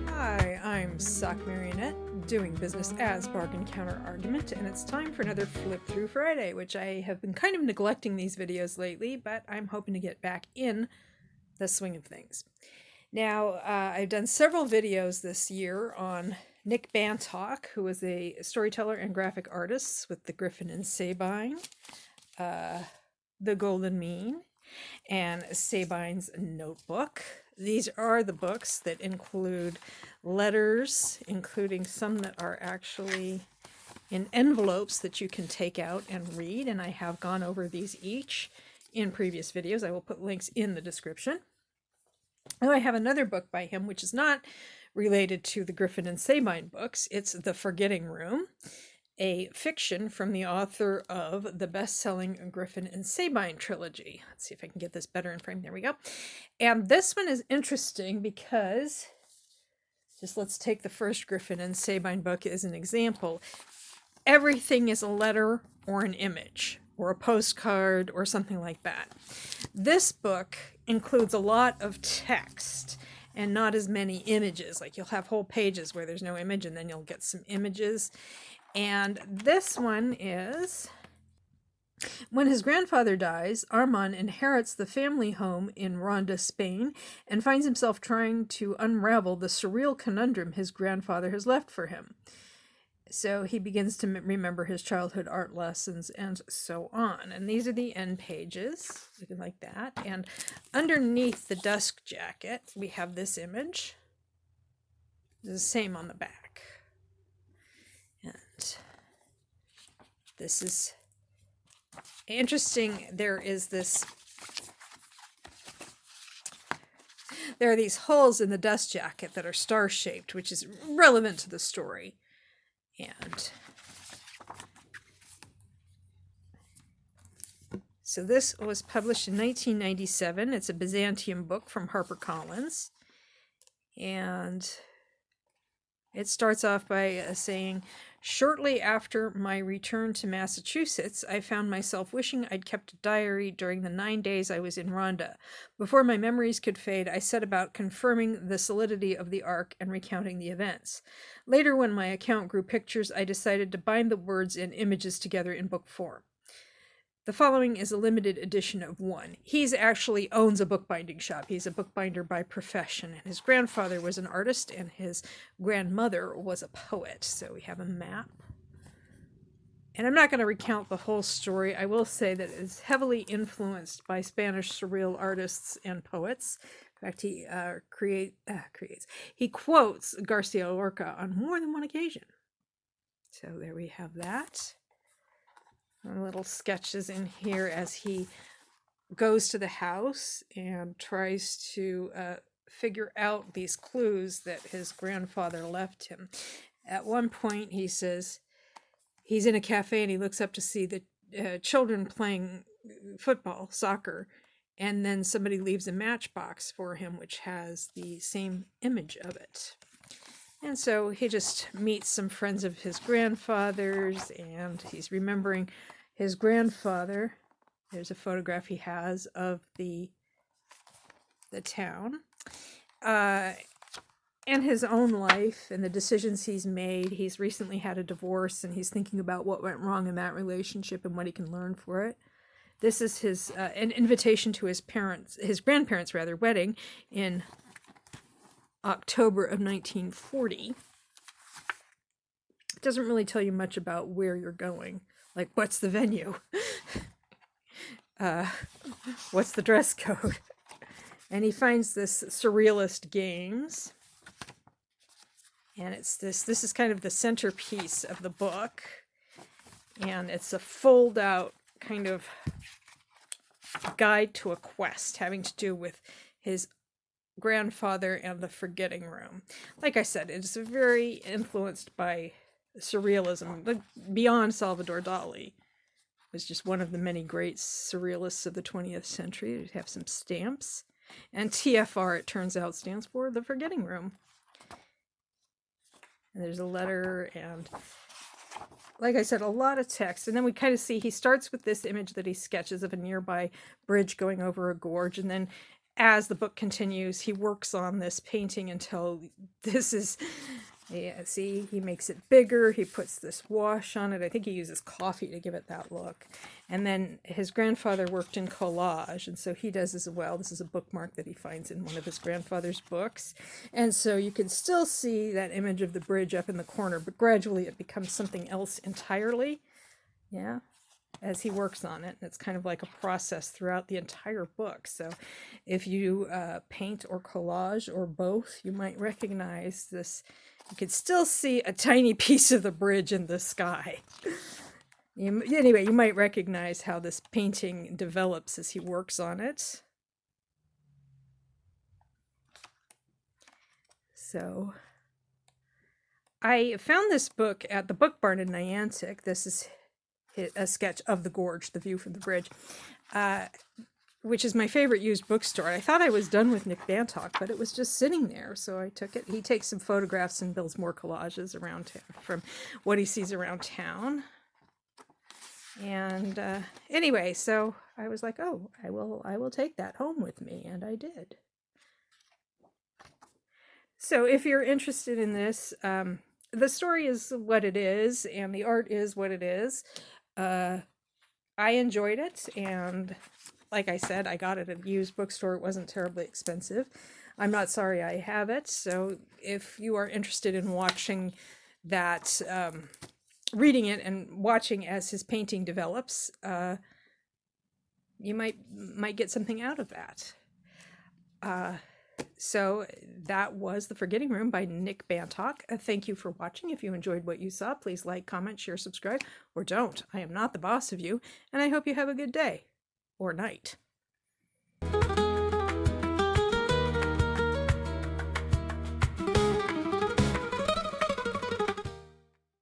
Hi, I'm Sock Marionette, doing business as Bargain Counter Argument, and it's time for another Flip Through Friday, which I have been kind of neglecting these videos lately, but I'm hoping to get back in the swing of things. Now, I've done several videos this year on Nick Bantock, who is a storyteller and graphic artist with the Griffin and Sabine, The Golden Mean, and Sabine's Notebook. These are the books that include letters, including some that are actually in envelopes that you can take out and read, and I have gone over these each in previous videos. I will put links in the description. Now I have another book by him, which is not related to the Griffin and Sabine books. It's The Forgetting Room, a fiction from the author of the best-selling Griffin and Sabine trilogy. Let's see if I can get this better in frame. There we go. And this one is interesting because, just let's take the first Griffin and Sabine book as an example. Everything is a letter or an image or a postcard or something like that. This book includes a lot of text and not as many images. Like you'll have whole pages where there's no image and then you'll get some images. And this one is, when his grandfather dies, Armand inherits the family home in Ronda, Spain, and finds himself trying to unravel the surreal conundrum his grandfather has left for him. So he begins to remember his childhood art lessons and so on. And these are the end pages, looking like that. And underneath the dust jacket, we have this image. It's the same on the back. And this is interesting. There are these holes in the dust jacket that are star-shaped, which is relevant to the story. And so this was published in 1997. It's a Byzantium book from HarperCollins. And it starts off by saying, "Shortly after my return to Massachusetts, I found myself wishing I'd kept a diary during the 9 days I was in Ronda. Before my memories could fade, I set about confirming the solidity of the arc and recounting the events. Later, when my account grew pictures, I decided to bind the words and images together in book form. The following is a limited edition of one." He actually owns a bookbinding shop. He's a bookbinder by profession, and his grandfather was an artist and his grandmother was a poet. So we have a map. And I'm not going to recount the whole story. I will say that it's heavily influenced by Spanish surreal artists and poets. In fact, he quotes Garcia Lorca on more than one occasion. So there we have that. Little sketches in here as he goes to the house and tries to figure out these clues that his grandfather left him. At one point, he says he's in a cafe and he looks up to see the children playing football, soccer, and then somebody leaves a matchbox for him, which has the same image of it. And so he just meets some friends of his grandfather's, and he's remembering his grandfather. There's a photograph he has of the town, and his own life and the decisions he's made. He's recently had a divorce, and he's thinking about what went wrong in that relationship and what he can learn for it. This is his an invitation to his grandparents' wedding in October of 1940. It doesn't really tell you much about where you're going. Like, what's the venue? What's the dress code? And he finds this surrealist games. And it's this is kind of the centerpiece of the book. And it's a fold-out kind of guide to a quest having to do with his grandfather and the Forgetting Room. Like I said, it's very influenced by surrealism. Like beyond Salvador Dali, was just one of the many great surrealists of the 20th century. We have some stamps, and TFR, it turns out, stands for The Forgetting Room. And there's a letter, and like I said, a lot of text. And then we kind of see he starts with this image that he sketches of a nearby bridge going over a gorge. And then as the book continues, he works on this painting until this is, yeah, see, he makes it bigger. He puts this wash on it. I think he uses coffee to give it that look. And then his grandfather worked in collage, and so he does as well. This is a bookmark that he finds in one of his grandfather's books. And so you can still see that image of the bridge up in the corner, but gradually it becomes something else entirely. Yeah, as he works on it. And it's kind of like a process throughout the entire book. So if you paint or collage or both, you might recognize this. You can still see a tiny piece of the bridge in the sky. Anyway, you might recognize how this painting develops as he works on it. So I found this book at the Book Barn in Niantic. This is a sketch of the gorge, the view from the bridge, which is my favorite used bookstore. I thought I was done with Nick Bantock, but it was just sitting there, so I took it. He takes some photographs and builds more collages around from what he sees around town. And anyway, so I was like, oh, I will take that home with me, and I did. So if you're interested in this, the story is what it is, and the art is what it is. I enjoyed it, and like I said, I got it at a used bookstore. It wasn't terribly expensive. I'm not sorry I have it. So if you are interested in watching that, reading it and watching as his painting develops, you might get something out of that. So that was The Forgetting Room by Nick Bantock. Thank you for watching. If you enjoyed what you saw, please like, comment, share, subscribe, or don't. I am not the boss of you, and I hope you have a good day or night.